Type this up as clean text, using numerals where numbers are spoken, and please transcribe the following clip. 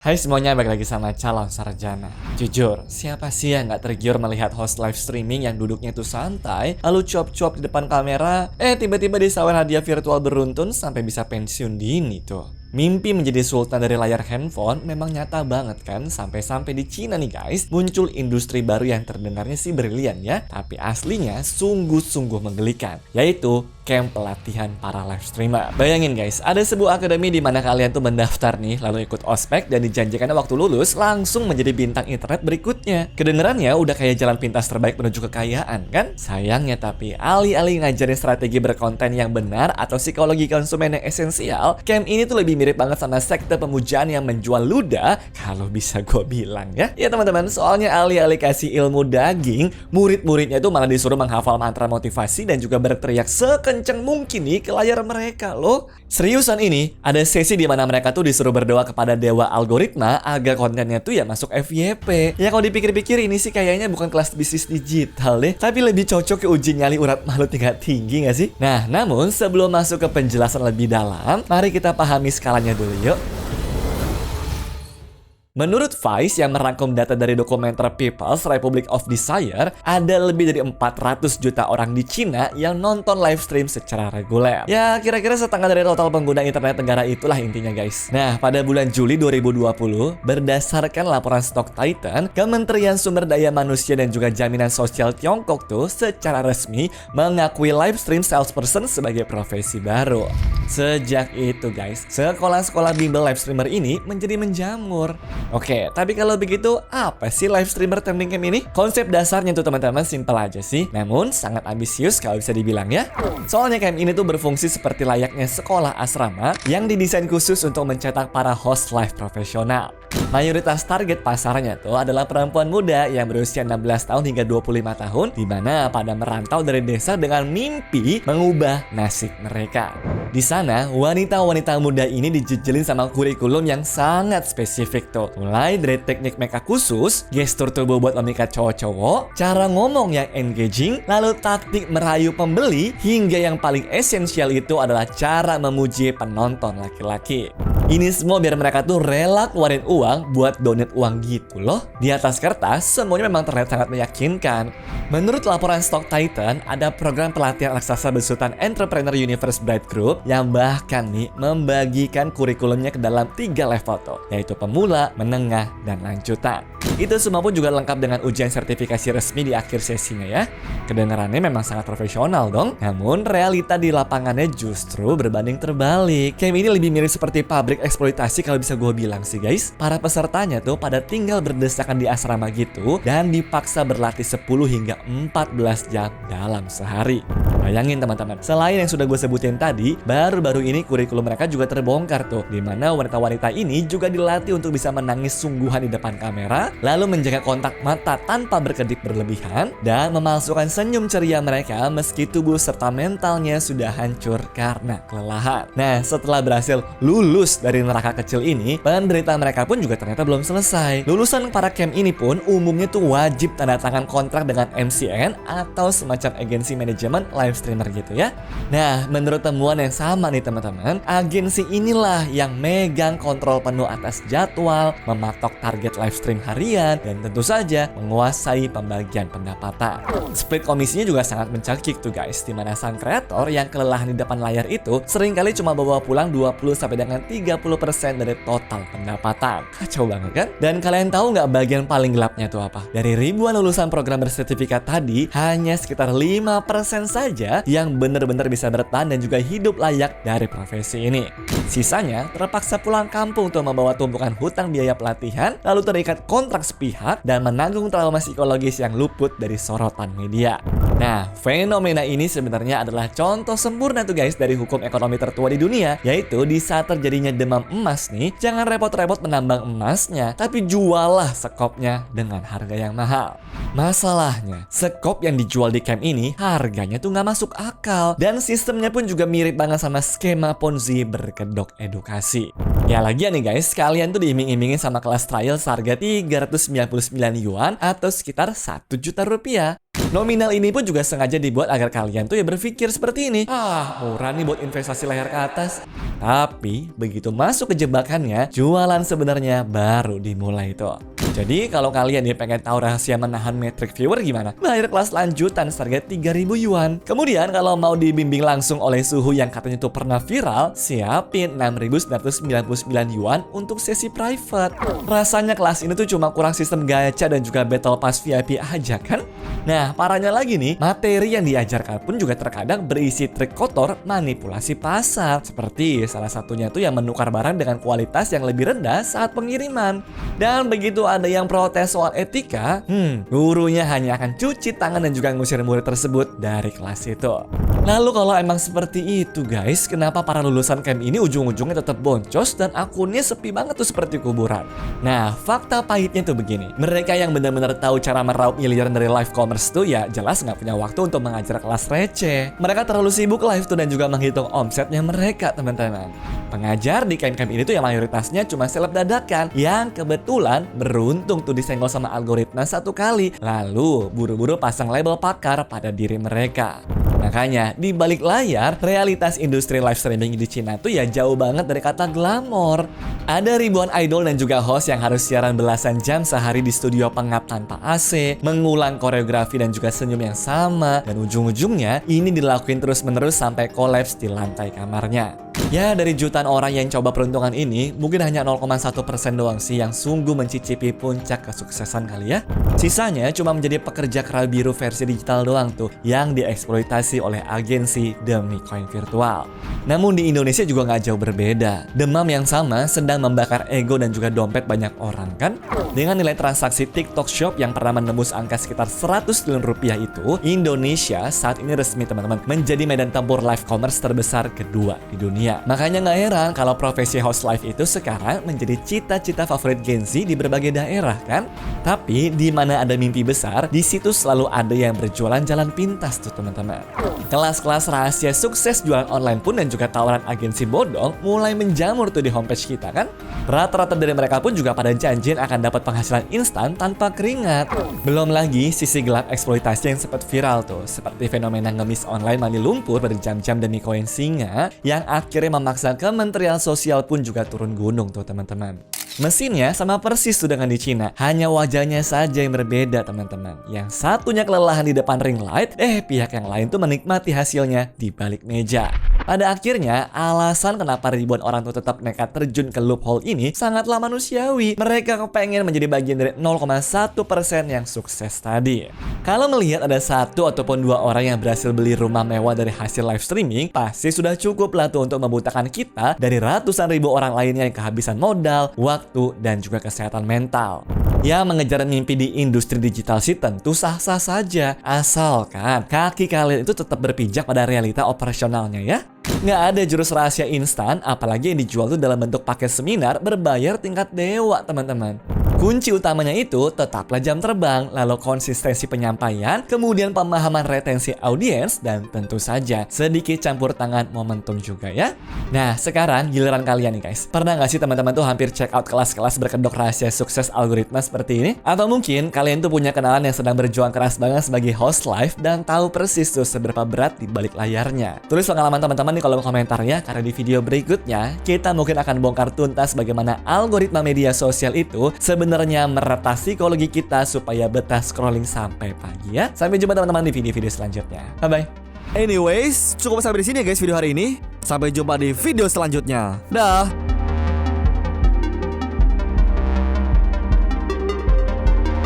Hai semuanya, balik lagi sama calon sarjana. Jujur, siapa sih yang nggak tergiur melihat host live streaming yang duduknya itu santai, lalu cuap-cuap di depan kamera, tiba-tiba disawer hadiah virtual beruntun sampai bisa pensiun dini tuh. Mimpi menjadi sultan dari layar handphone memang nyata banget kan, sampai-sampai di Cina nih guys, muncul industri baru yang terdengarnya sih brilian ya, tapi aslinya sungguh-sungguh menggelikan, yaitu camp pelatihan para live streamer. Bayangin guys, ada sebuah akademi di mana kalian tuh mendaftar nih, lalu ikut ospek dan dijanjikan waktu lulus langsung menjadi bintang internet berikutnya. Kedengerannya udah kayak jalan pintas terbaik menuju kekayaan kan? Sayangnya tapi alih-alih ngajarin strategi berkonten yang benar atau psikologi konsumen yang esensial, camp ini tuh lebih mirip banget sama sekte pemujaan yang menjual ludah, kalau bisa gue bilang ya. Ya teman-teman, soalnya alih-alih kasih ilmu daging, murid-muridnya itu malah disuruh menghafal mantra motivasi dan juga berteriak sekencang mungkin nih ke layar mereka loh. Seriusan ini, ada sesi di mana mereka tuh disuruh berdoa kepada dewa algoritma agar kontennya tuh ya masuk FYP. Ya kalau dipikir-pikir ini sih kayaknya bukan kelas bisnis digital deh, tapi lebih cocok ke uji nyali urat malu tingkat tinggi gak sih? Nah, namun sebelum masuk ke penjelasan lebih dalam, mari kita pahami skalanya dulu yuk. Menurut Vice yang merangkum data dari dokumenter People's Republic of Desire, ada lebih dari 400 juta orang di Cina yang nonton live stream secara reguler. Ya, kira-kira setengah dari total pengguna internet negara itulah intinya guys. Nah, pada bulan Juli 2020, berdasarkan laporan Stock Titan, Kementerian Sumber Daya Manusia dan juga Jaminan Sosial Tiongkok tuh secara resmi mengakui live stream salesperson sebagai profesi baru. Sejak itu guys, sekolah-sekolah bimbel live streamer ini menjadi menjamur. Oke, tapi kalau begitu apa sih live streamer trending camp ini? Konsep dasarnya tuh teman-teman simpel aja sih, namun sangat ambisius kalau bisa dibilang ya. Soalnya camp ini tuh berfungsi seperti layaknya sekolah asrama yang didesain khusus untuk mencetak para host live profesional. Mayoritas target pasarnya tuh adalah perempuan muda yang berusia 16 tahun hingga 25 tahun, di mana pada merantau dari desa dengan mimpi mengubah nasib mereka. Di sana, wanita-wanita muda ini dijejelin sama kurikulum yang sangat spesifik tuh. Mulai dari teknik makeup khusus, gestur tubuh buat memikat cowok-cowok, cara ngomong yang engaging, lalu taktik merayu pembeli, hingga yang paling esensial itu adalah cara memuji penonton laki-laki. Ini semua biar mereka tuh rela keluarin uang buat donate uang gitu loh. Di atas kertas, semuanya memang terlihat sangat meyakinkan. Menurut laporan Stock Titan, ada program pelatihan raksasa besutan Entrepreneur Universe Bright Group yang bahkan nih membagikan kurikulumnya ke dalam 3 level tuh, yaitu pemula, menengah, dan lanjutan. Itu semua pun juga lengkap dengan ujian sertifikasi resmi di akhir sesinya ya. Kedengarannya memang sangat profesional dong. Namun realita di lapangannya justru berbanding terbalik. Camp ini lebih mirip seperti pabrik eksploitasi kalau bisa gue bilang sih guys. Para pesertanya tuh pada tinggal berdesakan di asrama gitu dan dipaksa berlatih 10 hingga 14 jam dalam sehari. Bayangin teman-teman, selain yang sudah gue sebutin tadi, baru-baru ini kurikulum mereka juga terbongkar tuh, di mana wanita-wanita ini juga dilatih untuk bisa menangis sungguhan di depan kamera, lalu menjaga kontak mata tanpa berkedip berlebihan, dan memalsukan senyum ceria mereka meski tubuh serta mentalnya sudah hancur karena kelelahan. Nah, setelah berhasil lulus dari neraka kecil ini, penderita mereka pun juga ternyata belum selesai. Lulusan para camp ini pun umumnya tuh wajib tanda tangan kontrak dengan MCN atau semacam agensi manajemen live streamer gitu ya. Nah, menurut temuan yang sama nih teman-teman, agensi inilah yang megang kontrol penuh atas jadwal, mematok target live stream harian, dan tentu saja menguasai pembagian pendapatan. Split komisinya juga sangat mencekik tuh guys, di mana sang kreator yang kelelahan di depan layar itu seringkali cuma bawa pulang 20-30% dari total pendapatan. Kacau banget kan? Dan kalian tahu nggak bagian paling gelapnya tuh apa? Dari ribuan lulusan program bersertifikat tadi, hanya sekitar 5% saja yang benar-benar bisa bertahan dan juga hidup layak dari profesi ini. Sisanya terpaksa pulang kampung untuk membawa tumpukan hutang biaya pelatihan, lalu terikat kontrak sepihak dan menanggung trauma psikologis yang luput dari sorotan media. Nah, fenomena ini sebenarnya adalah contoh sempurna tuh guys dari hukum ekonomi tertua di dunia, yaitu di saat terjadinya demam emas nih, jangan repot-repot menambang emasnya, tapi jualah sekopnya dengan harga yang mahal. Masalahnya, sekop yang dijual di camp ini harganya tuh nggak masuk akal, dan sistemnya pun juga mirip banget sama skema Ponzi berkedok edukasi. Ya lagian nih guys, kalian tuh diiming-imingin sama kelas trial seharga 399 yuan atau sekitar 1 juta rupiah. Nominal ini pun juga sengaja dibuat agar kalian tuh ya berpikir seperti ini. Murah nih buat investasi layar ke atas. Tapi begitu masuk ke jebakannya, jualan sebenarnya baru dimulai tuh. Jadi kalau kalian nih pengen tahu rahasia menahan metrik viewer gimana? Bayar kelas lanjutan seharga 3.000 yuan. Kemudian kalau mau dibimbing langsung oleh Suhu yang katanya tuh pernah viral, siapin 6.999 yuan untuk sesi private. Rasanya kelas ini tuh cuma kurang sistem gacha dan juga battle pass VIP aja kan? Nah, parahnya lagi nih, materi yang diajarkan pun juga terkadang berisi trik kotor manipulasi pasar. Seperti salah satunya tuh yang menukar barang dengan kualitas yang lebih rendah saat pengiriman. Dan begitu ada yang protes soal etika, gurunya hanya akan cuci tangan dan juga ngusir murid tersebut dari kelas itu. Lalu kalau emang seperti itu guys, kenapa para lulusan camp ini ujung-ujungnya tetap boncos dan akunnya sepi banget tuh seperti kuburan? Nah, fakta pahitnya tuh begini. Mereka yang benar-benar tahu cara meraup miliaran dari live commerce tuh ya jelas nggak punya waktu untuk mengajar kelas receh. Mereka terlalu sibuk live tuh dan juga menghitung omsetnya mereka, teman-teman. Pengajar di camp-camp ini tuh yang mayoritasnya cuma seleb dadakan yang kebetulan beruntung tuh disenggol sama algoritma satu kali, lalu buru-buru pasang label pakar pada diri mereka. Makanya di balik layar, realitas industri live streaming di Cina tuh ya jauh banget dari kata glamor. Ada ribuan idol dan juga host yang harus siaran belasan jam sehari di studio pengap tanpa AC, mengulang koreografi dan juga senyum yang sama, dan ujung-ujungnya ini dilakuin terus-menerus sampai kolaps di lantai kamarnya. Ya, dari jutaan orang yang coba peruntungan ini, mungkin hanya 0,1% doang sih yang sungguh mencicipi puncak kesuksesan kali ya. Sisanya cuma menjadi pekerja kera biru versi digital doang tuh, yang dieksploitasi oleh agensi demi koin virtual. Namun di Indonesia juga nggak jauh berbeda. Demam yang sama sedang membakar ego dan juga dompet banyak orang kan? Dengan nilai transaksi TikTok Shop yang pernah menembus angka sekitar 100 triliun rupiah itu, Indonesia saat ini resmi teman-teman menjadi medan tempur live commerce terbesar kedua di dunia. Makanya nggak heran kalau profesi host live itu sekarang menjadi cita-cita favorit Gen Z di berbagai daerah kan? Tapi di mana ada mimpi besar, di situ selalu ada yang berjualan jalan pintas tuh teman-teman. Kelas-kelas rahasia sukses jualan online pun dan juga tawaran agensi bodong mulai menjamur tuh di homepage kita kan? Rata-rata dari mereka pun juga pada janjian akan dapat penghasilan instan tanpa keringat. Belum lagi sisi gelap eksploitasi yang sempat viral tuh, seperti fenomena ngemis online mandi lumpur berjam-jam demi koin singa yang akhirnya memaksa Kementerian Sosial pun juga turun gunung tuh teman-teman. Mesinnya sama persis tuh dengan di Cina, hanya wajahnya saja yang berbeda teman-teman. Yang satunya kelelahan di depan ring light, pihak yang lain tuh menikmati hasilnya di balik meja. Pada akhirnya, alasan kenapa ribuan orang tuh tetap nekat terjun ke loophole ini sangatlah manusiawi. Mereka kepengen menjadi bagian dari 0,1% yang sukses tadi. Kalau melihat ada satu ataupun dua orang yang berhasil beli rumah mewah dari hasil live streaming, pasti sudah cukup lah tuh untuk membutakan kita dari ratusan ribu orang lainnya yang kehabisan modal, waktu, dan juga kesehatan mental. Ya, mengejar mimpi di industri digital sih tentu sah-sah saja, asalkan kaki kalian itu tetap berpijak pada realita operasionalnya ya. Nggak ada jurus rahasia instan, apalagi yang dijual tuh dalam bentuk paket seminar berbayar tingkat dewa teman-teman. Kunci utamanya itu tetaplah jam terbang, lalu konsistensi penyampaian, kemudian pemahaman retensi audiens, dan tentu saja sedikit campur tangan momentum juga ya. Nah, sekarang giliran kalian nih guys. Pernah nggak sih teman-teman tuh hampir check out kelas-kelas berkedok rahasia sukses algoritma seperti ini? Atau mungkin kalian tuh punya kenalan yang sedang berjuang keras banget sebagai host live dan tahu persis tuh seberapa berat di balik layarnya. Tulis pengalaman teman-teman di kolom komentar ya, karena di video berikutnya kita mungkin akan bongkar tuntas bagaimana algoritma media sosial itu sebenarnya meretas psikologi kita supaya betah scrolling sampai pagi ya. Sampai jumpa teman-teman di video-video selanjutnya. Bye-bye. Anyways, cukup sampai di sini ya guys video hari ini. Sampai jumpa di video selanjutnya. Dah.